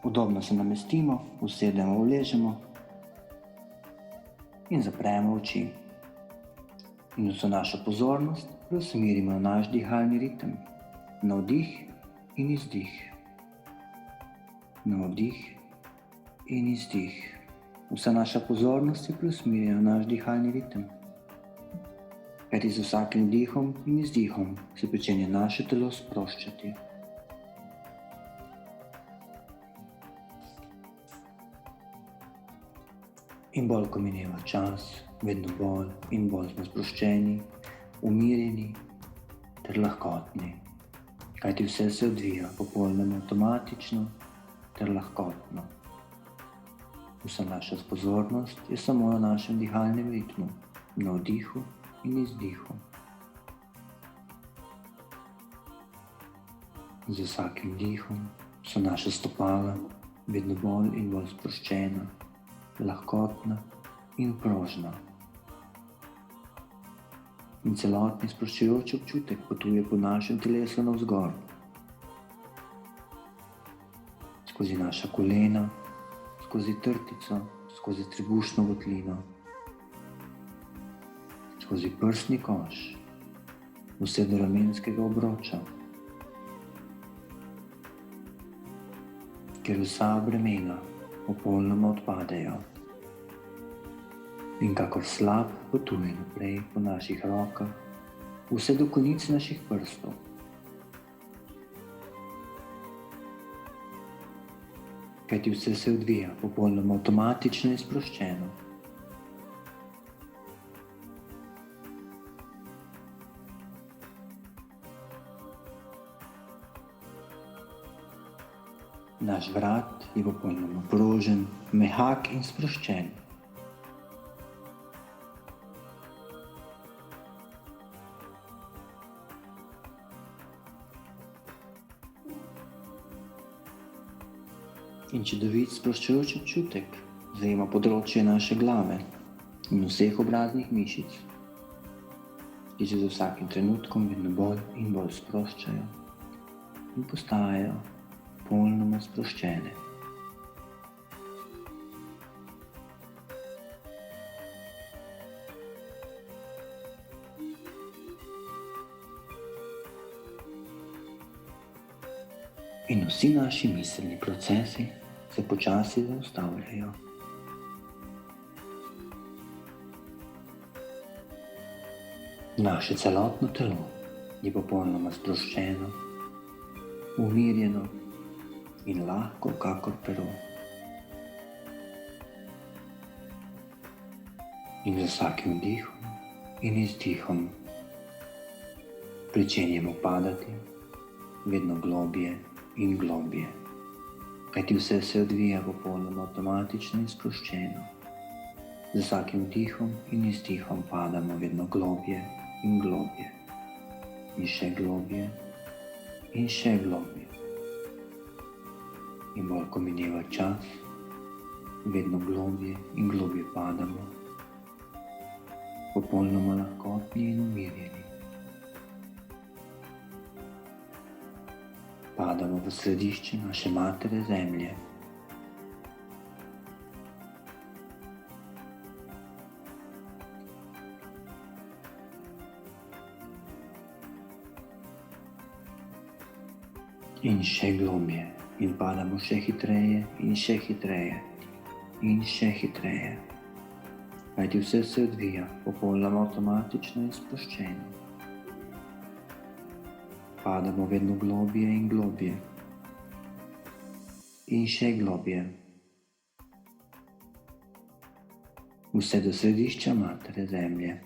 Udobno se namestimo, usedemo, uležemo in zapremo oči. In vso našo pozornost preusmerimo na naš dihalni ritem, na vdih in izdih. Na vdih in izdih. Vsa naša pozornost je preusmerjena na naš dihalni ritem. Kajti z vsakim dihom in izdihom se pričenja naše telo sproščati. In bolj ko mineva čas, vedno bolj in bolj smo sproščeni, umirjeni ter lahkotni. Kajti vse se odvija popolnoma avtomatično ter lahkotno. Vsa naša pozornost je samo na našem dihalnem ritmu, na vdihu in izdihu. Z vsakim dihom so naša stopala vedno bolj in bolj sproščena, lahkotna in prožna. In celotni sproščujoč občutek potuje po našem telesu navzgor. Skozi naša kolena, skozi trtico, skozi trebušno votlino, skozi prsni koš, vse do ramenskega obroča, kjer vsa bremena popolnoma odpadejo in kakor slap potuje naprej po naših rokah, vse do konic naših prstov. Kajti vse se odvija popolnoma avtomatično in sproščeno. Naš vrat je popolnoma prožen, mehak in sproščen. In čudovit sproščujoč občutek zajema področje naše glave in vseh obraznih mišic, ki se z vsakim trenutkom vedno bolj in bolj sproščajo in postajajo popolnoma sproščene. In vsi naši miselni procesi se počasi zaustavljajo. Naše celotno telo je popolnoma sproščeno, umirjeno in lahko kakor pero. In z vsakim vdihom in izdihom pričenjamo padati vedno globje in globje, kajti vse se odvija popolnoma avtomatično in sproščeno. Z vsakim vdihom in izdihom padamo vedno globje in globje, in še globje in še globje. In bolj ko mineva čas, vedno globje in globje padamo, popolnoma lahkotni in umirjeni. Padamo v središče naše matere Zemlje. In še globje. In padamo še hitreje in še hitreje in še hitreje. Kajti vse se odvija popolnoma avtomatično in sproščeno. Padamo vedno globje in globje in še globje. Vse do središča matere Zemlje.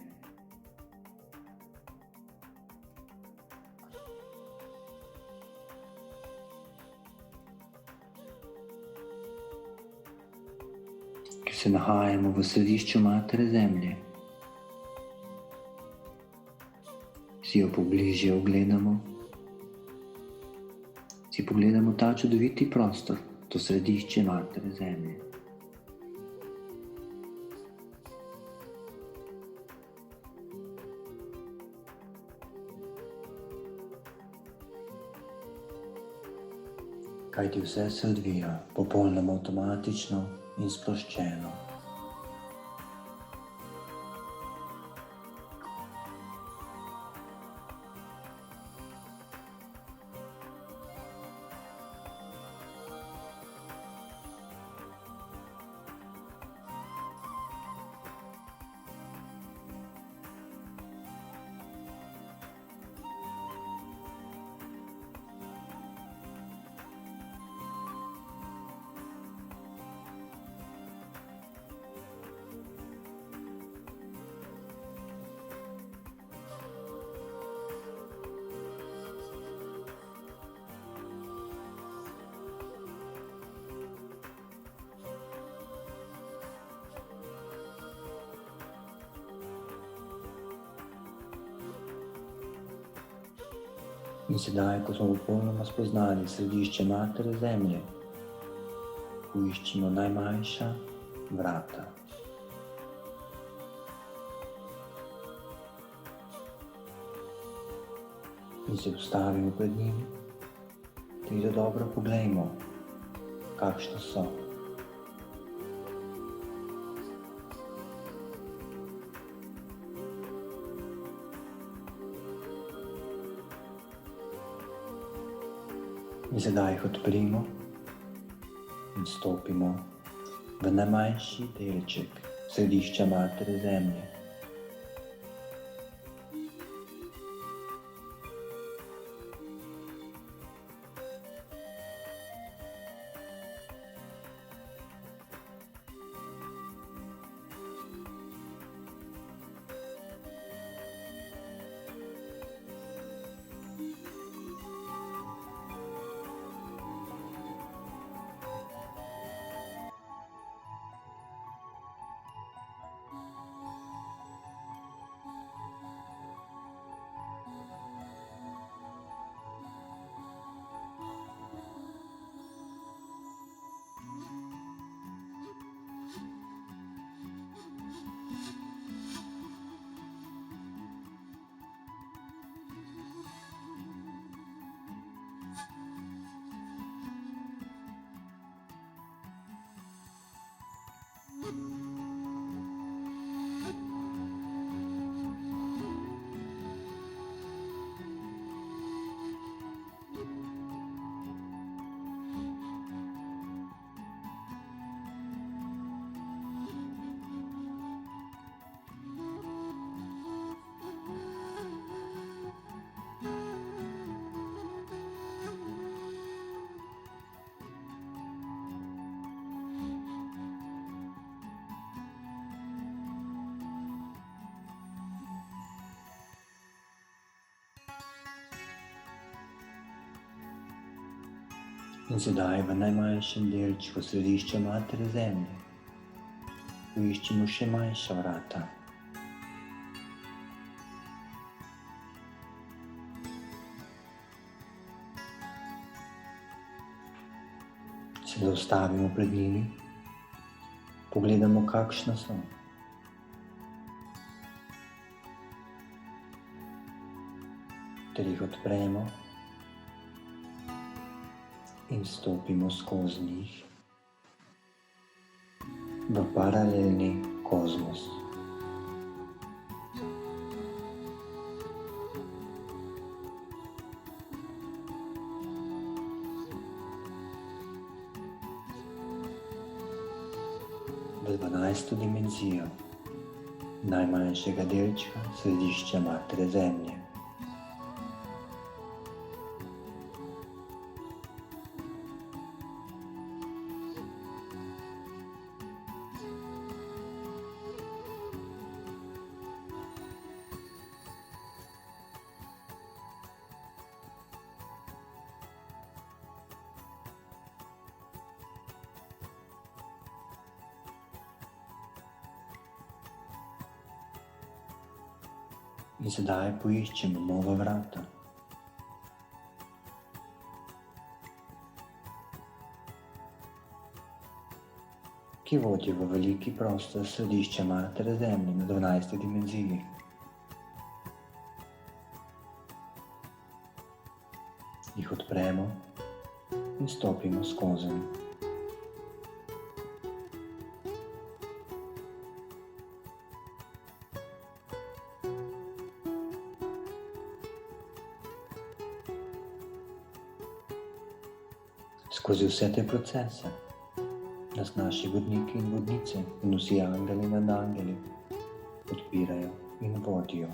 Se nahajamo v središču matere Zemlje. Si jo pobližje ogledamo. Si pogledamo ta čudoviti prostor, to središče matere Zemlje. kajti vse se odvija popolnoma avtomatično in sproščeno. In sedaj, ko smo popolnoma spoznali središče Matere Zemlje, poiščimo najmanjša vrata. In se ustavimo pred njimi, ter jih dobro poglejmo, kakšna so. In sedaj jih odprimo in stopimo v najmanjši delček središča Matere Zemlje. In sedaj v najmanjšem delčku središča Matere Zemlje poiščimo še manjša vrata. Se zaustavimo pred njimi, pogledamo, kakšna so. Ter jih odpremo in stopimo skozi njih v paralelni kozmos. V 12. dimenzijo najmanjšega delčka središča Matere Zemlje. In sedaj poiščemo nova vrata. Ki vodijo v veliki prostor središča Matere Zemlje na 12. dimenziji. Jih odpremo in stopimo skozi. Skozi vse te procese nas naši vodniki in vodnice in vsi angeli in nadangeli podpirajo in vodijo.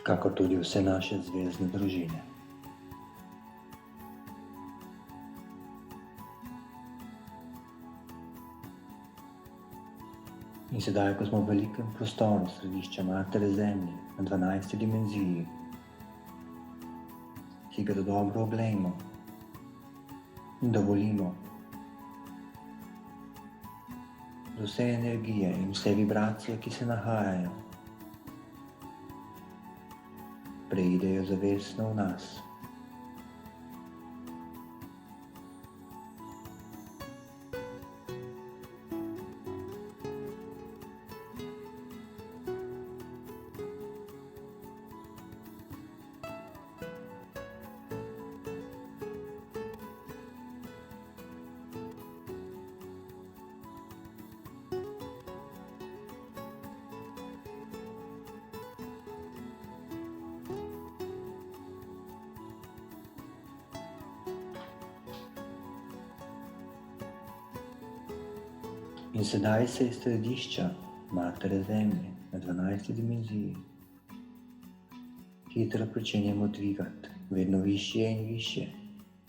Kakor tudi vse naše zvezdne družine. In sedaj, ko smo v velikem prostoru središča Matere Zemlje na 12. dimenziji, si ga dobro oglejmo in dovolimo, da vse energije in vse vibracije, ki se nahajajo, preidejo zavestno v nas. In sedaj se iz središča Matere Zemlje na 12. dimenziji hitro pričenjamo dvigati, vedno višje in višje,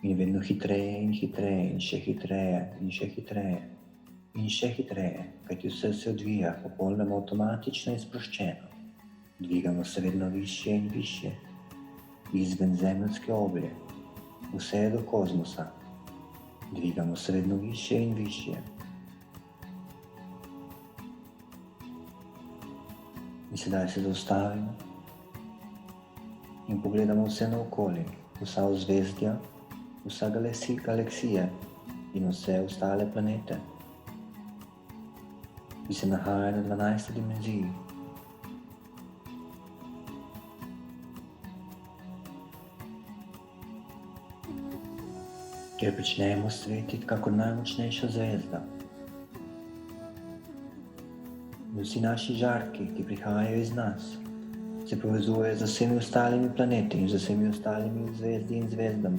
in vedno hitreje in hitreje, in še hitreje, in še hitreje, in še hitreje, kajti vse se odvija popolnoma avtomatično in sproščeno. Dvigamo se vedno višje in višje, izven zemeljske oblje, vse do kozmosa. Dvigamo se vedno višje in višje. In sedaj se zaustavimo in pogledamo vse naokoli, vsa ozvezdja, vsa galaksije in vse ostale planete, ki se nahajajo na 12. dimenziji. Kjer pričnemo svetiti kakor najmočnejša zvezda. In vsi naši žarki, ki prihajajo iz nas, se povezujejo z vsemi ostalimi planeti in z vsemi ostalimi zvezdi in zvezdami.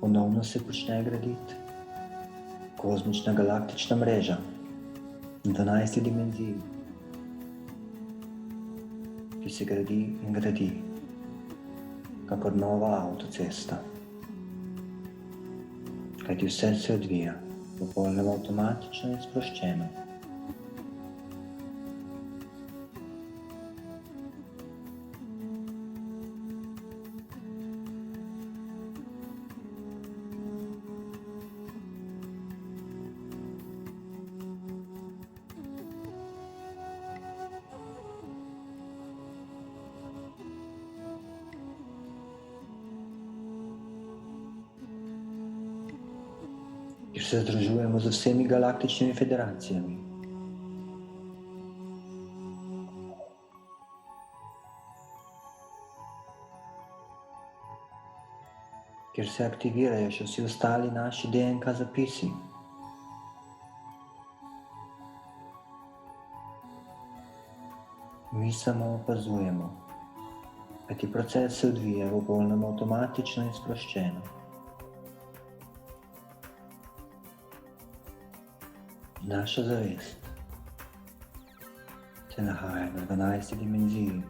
Ponovno se počne graditi kozmična galaktična mreža na 12. dimenziji, ki se gradi in gradi, kakor nova avtocesta. Kajti vse se odvija popolnoma avtomatično in sproščeno. Kjer se združujemo z vsemi galaktičnimi federacijami. Kjer se aktivirajo še vsi ostali naši DNK zapisi. Mi samo opazujemo, kajti proces se odvija popolnoma avtomatično in sproščeno. Naša zavest se nahaja na 12. dimenziji.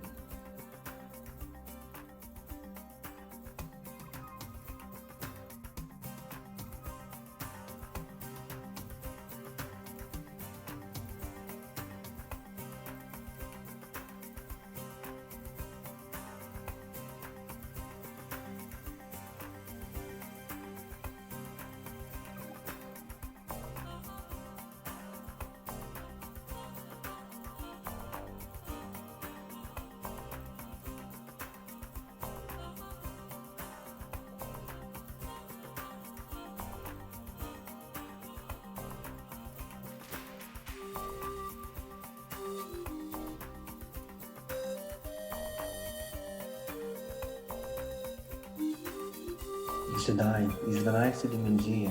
sedaj iz 12. dimenzije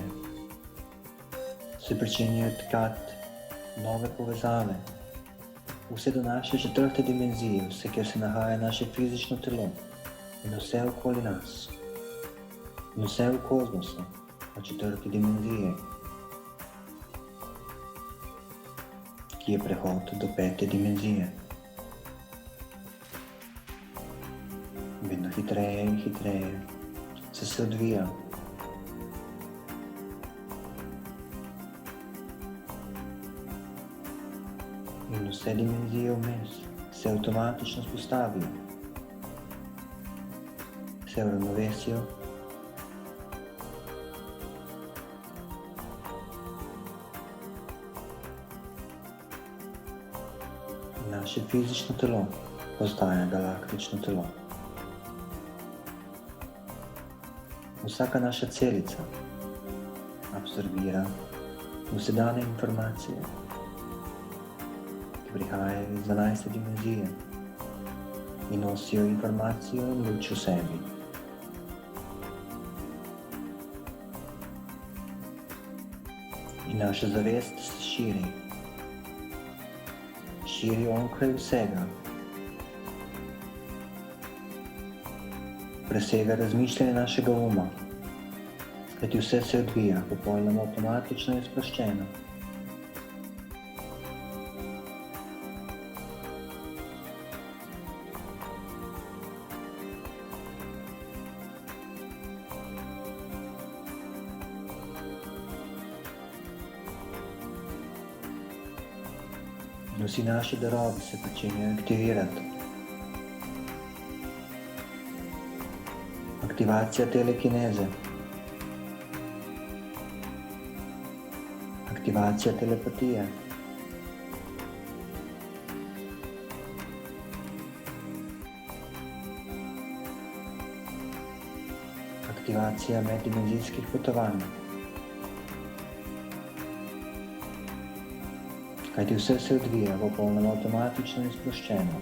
se pričenjajo tkati nove povezave, vse do naše 4. dimenzije, vse, kjer se nahaja naše fizično telo in vse okoli nas, in vse v kozmosu na 4. dimenziji, ki je prehod do 5. dimenzije. Vedno hitreje in hitreje se odvija. In vse dimenzije vmes se avtomatično spostavijo, se uravnovesijo in naše fizično telo postaja galaktično telo. Vsaka naša celica absorbira vse dane informacije, ki prihajajo iz 12. dimenzije in nosijo informacijo in luč v sebi. In naša zavest se širi onkraj vsega, presega razmišljanje našega uma, kajti vse se odvija popolnoma avtomatično in sproščeno. In vsi naši darovi se pričenjajo aktivirati. Aktivacija telekineze, aktivacija telepatije, aktivacija meddimenzijskih potovanj. Kajti vse se odvija popolnoma avtomatično in sproščeno.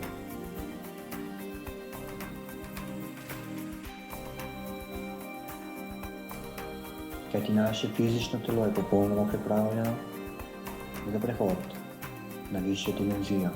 Kajti naše fizično telo je popolnoma pripravljeno za prehod na višjo dimenzijo.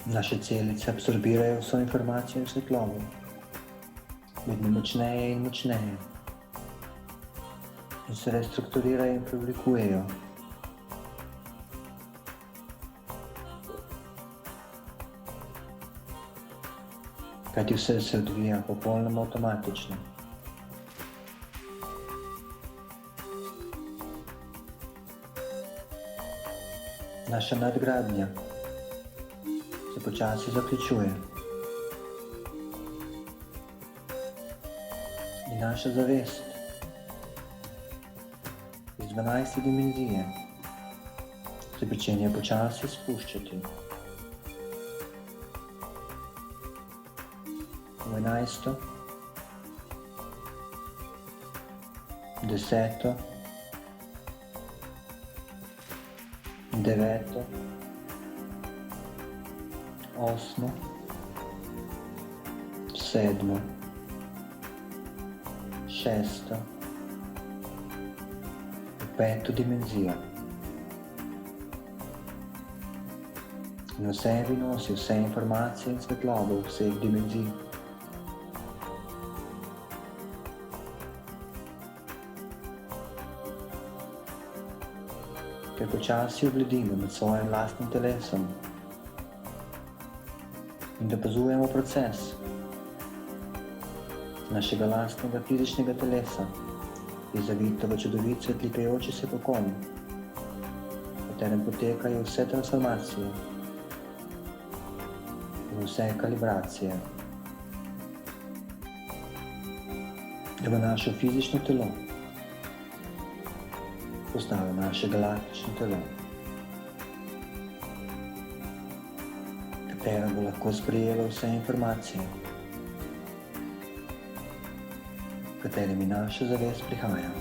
Naše celice absorbirajo vso informacijo in svetlobo, vedno močneje in močneje, in se restrukturirajo in preoblikujejo. Kajti vse se odvija popolnoma avtomatično. Naša nadgradnja se počasi zaključuje in naša zavest iz 12. dimenzije se pričenja počasi spuščati v 11., 10., 9., 8., 7., 6., 5. dimenzijo. In v sebi nosi vse informacije in svetlobo vseh dimenzij. Ker počasi obledimo med svojim lastnim telesom, in da opazujemo proces našega lastnega fizičnega telesa, ki je zavito v čudovit svetlikajoči se kokon, v katerem potekajo vse transformacije in vse kalibracije, da bo naše fizično telo postalo naše galaktično telo, katero bo lahko sprejelo vse informacije, katerimi naša zavest prihaja.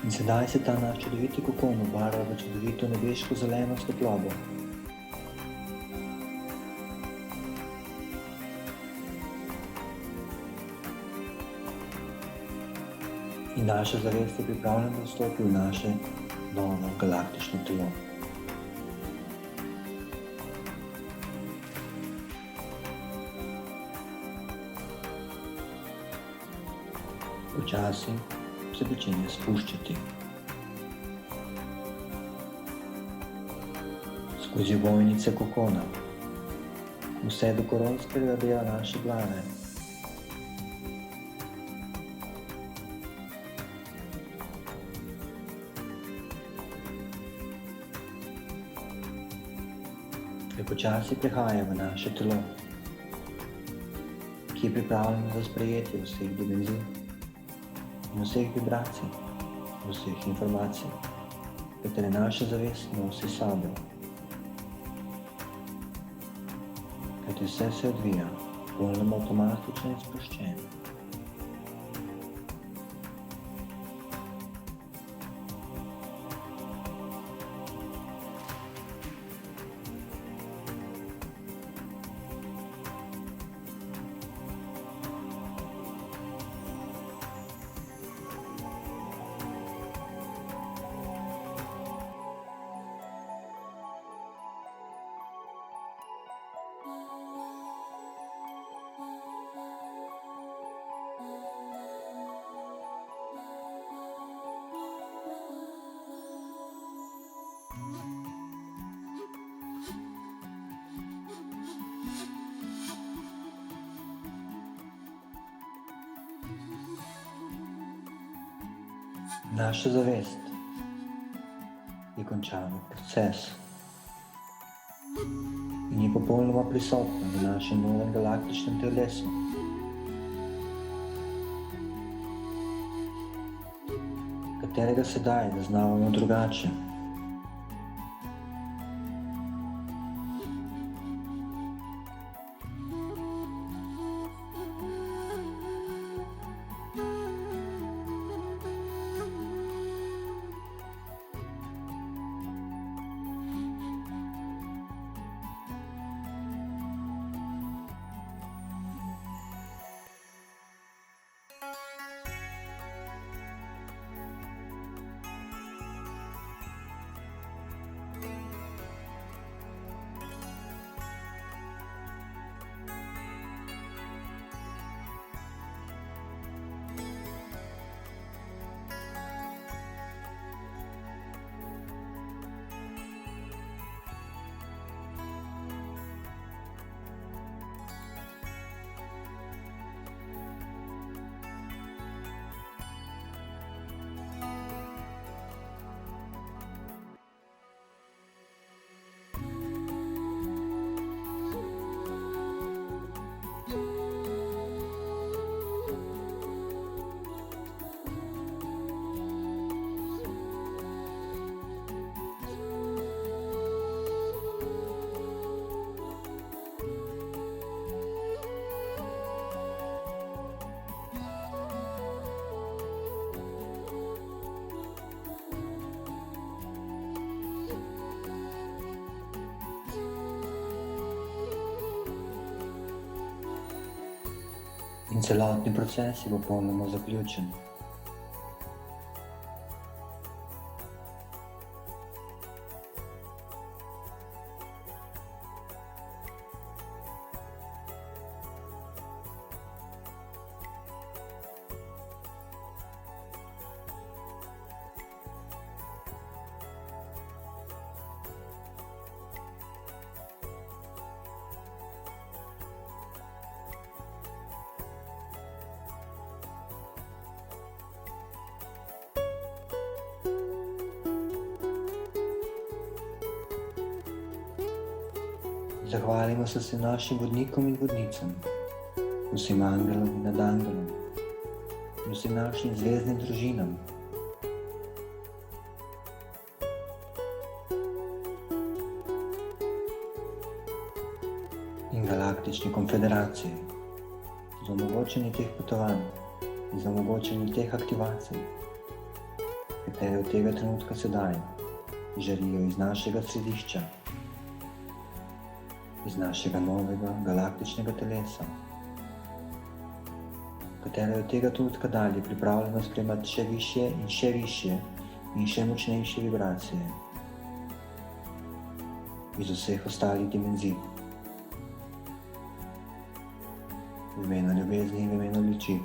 In sedaj se ta naš čudoviti kokon obarva v čudovito nebeško zeleno svetlobo. In naša zavest je pripravljena, da vstopi v naše novo galaktično telo. Počasi se začenja spuščati. Skozi ovojnice kokona, vse do koronskega dela naše glave. Ki počasi prehaja v naše telo, ki je pripravljeno za sprejetje vseh dimenzij in vseh vibracij, vseh informacij, katere naša zavest nosi s sabo. Kajti vse se odvija popolnoma avtomatično in sproščeno. Naša zavest je končala proces in je popolnoma prisotna v našem novem galaktičnem telesu, katerega sedaj zaznavamo drugače. in celotni proces je popolnoma zaključen. Zahvalimo se vsem našim vodnikom in vodnicam, vsem angelom in nadangelom, in vsem našim zvezdnim družinam. In galaktični konfederaciji za omogočanje teh potovanj in za omogočanje teh aktivacij, katere od tega trenutka sedaj žarijo iz našega središča, iz našega novega galaktičnega telesa, katero je od tega trenutka dalje pripravljeno sprejemati še višje in še močnejše vibracije iz vseh ostalih dimenzij, v imenu ljubezni in v imenu luči.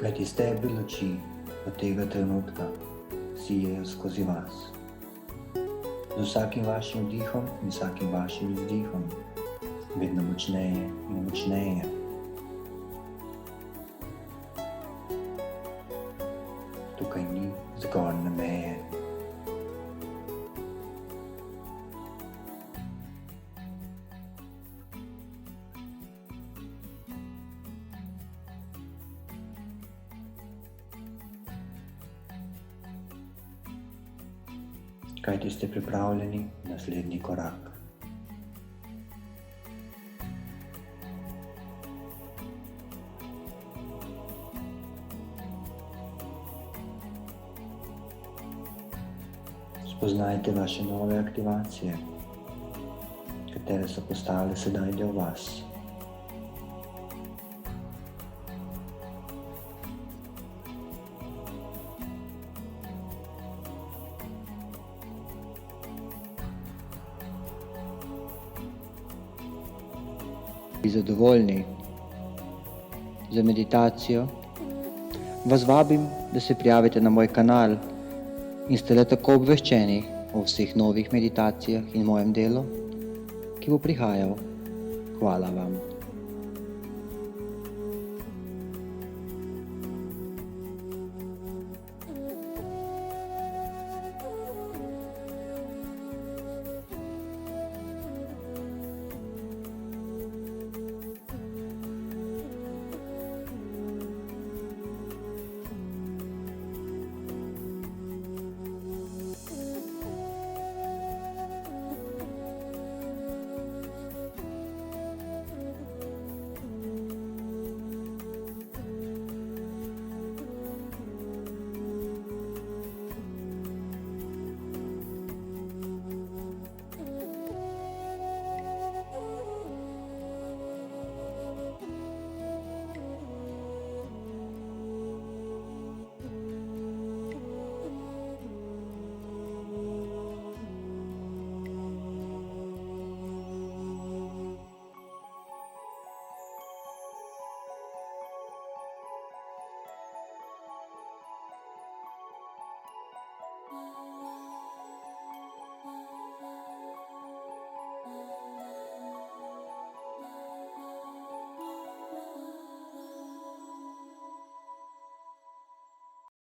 Kajti stebri luči od tega trenutka sijejo skozi vas. Z vsakim vašim vdihom in vsakim vašim izdihom vedno močneje in močneje. Tukaj ni zgornje meje. Kajti ste pripravljeni na naslednji korak. Spoznajte vaše nove aktivacije, katere so postale sedaj del vas. Zadovoljni za meditacijo, vas vabim, da se prijavite na moj kanal in ste le tako obveščeni o vseh novih meditacijah in mojem delu, ki bo prihajal. Hvala vam.